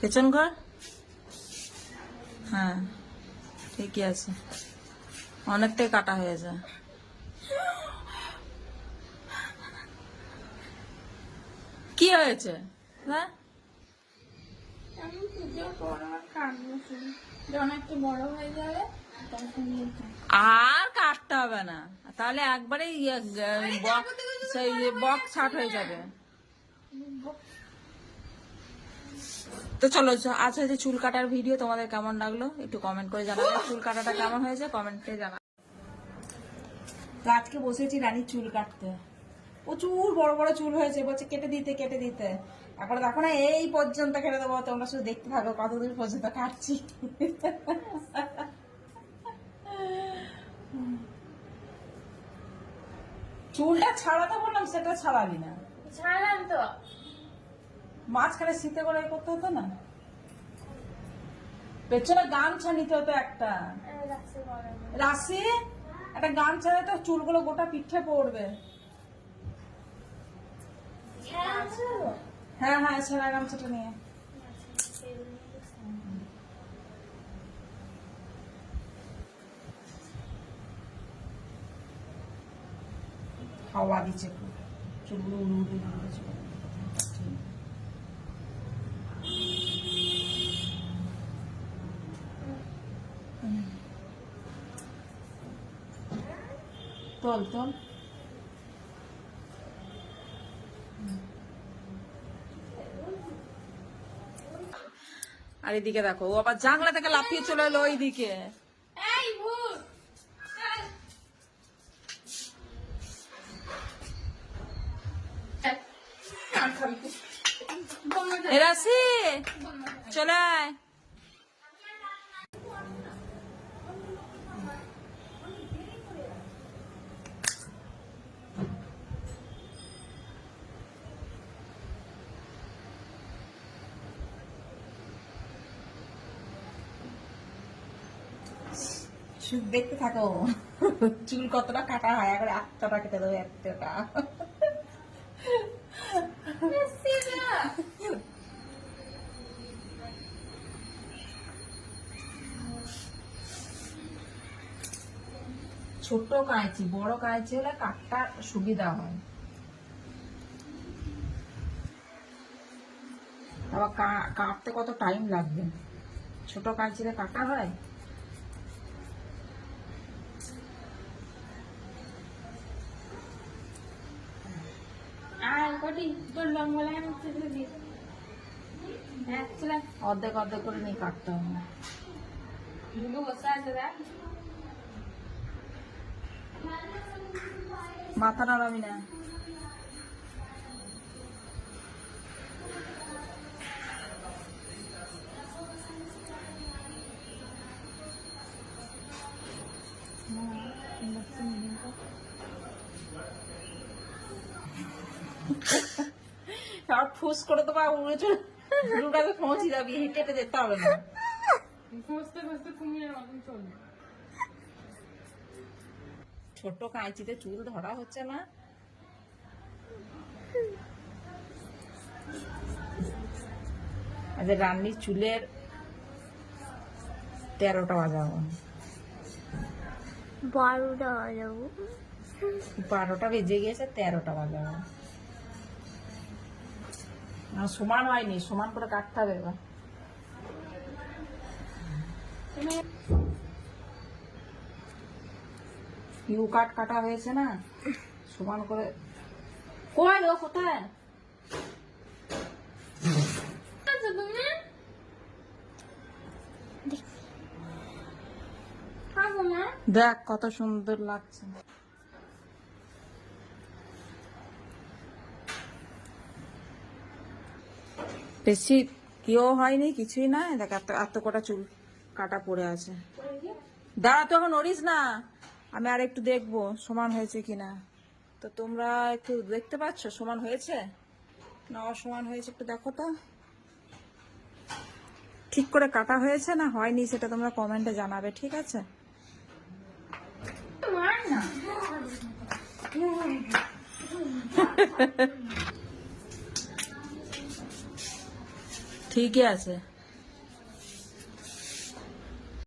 পেছন ঘর, হ্যাঁ ঠিকই আছে, অনেকটাই কাটা হয়েছে। কি হয়েছে? হ্যাঁ আর কাটতে হবে না, তাহলে একবারে সেই বক্স ছাট হয়ে যাবে। তো চলো, আজ হয়েছে চুল কাটার ভিডিও, তোমাদের কেমন লাগলো একটু কমেন্ট করে জানাবে। চুল কাটাটা কেমন হয়েছে কমেন্টে জানাবে। তো আজকে বসেছি রানীর চুল কাটতে, প্রচুর বড় বড় চুল হয়েছে, বলছে কেটে দিতে কেটে দিতে। তারপরে দেখো না এই পর্যন্ত কেটে দেবো, তোমরা শুধু দেখতে থাকো কতদূর পর্যন্ত কাটছি। চুলটা ছাড়াতে বললাম, সেটা ছাড়াবি না। ছাড়লাম তো, মাঝখানে শীতে করে করতে হতো না, পেছনে গামছা নিতে হতো একটা, রাশি একটা গামছা নিতে, চুলগুলো গোটা পিঠে পড়বে। হ্যাঁ হ্যাঁ, ছেঁড়া গামছাটা নিয়ে হাওয়া দিচ্ছে, চুলগুলো উড়ে উড়ে উড়ে চলে। তোল তোল, আর এদিকে দেখো ও আবার জানলা থেকে লাফিয়ে চলে এলো ওইদিকে। রাশি চলে আয়। দেখতে থাকো চুল কতটা কাটা হয়, এখন একটা কেটে দেবো একটা। ছোট কাঁচি, বড় কাঁচি হলে কাটটা সুবিধা হয়, আবার কাটতে কত টাইম লাগবে, ছোট কাঁচিতে কাটা হয়। অর্ধেক অর্ধেক করে নিয়ে কাটতে হবে, মাথা নাড়াবি না। আর ফুস করে তো বা উড়ে চলে দুটাকে পৌঁছে যাবি, হেঁটে হেঁটে যেতে হবে না। ছোট কাঁচিতে চুল ধরা হচ্ছে না। আজ রান্নির চুলের 13টা বাজাবো, 12টা বাজাবো, 12টা বেজে গিয়েছে, 13টা বাজাবো। সমান হয়নি, সমান করে কাটতে হবে এবার। ইউ কাট কাটা হয়েছে না, সমান করে। কই গো, কোথায়? দেখ কত সুন্দর লাগছে। বেশি কেউ হয়নি, কিছুই না, দেখ এত কটা চুল কাটা পড়ে আছে। দাঁড়া, তো এখন নড়িস না, আমি আর একটু দেখবো সমান হয়েছে কিনা। তো তোমরা একটু দেখতে পাচ্ছ সমান হয়েছে না অসমান হয়েছে, একটু দেখো তো, ঠিক করে কাটা হয়েছে না হয়নি, সেটা তোমরা কমেন্টে জানাবে, ঠিক আছে? ঠিকই আছে।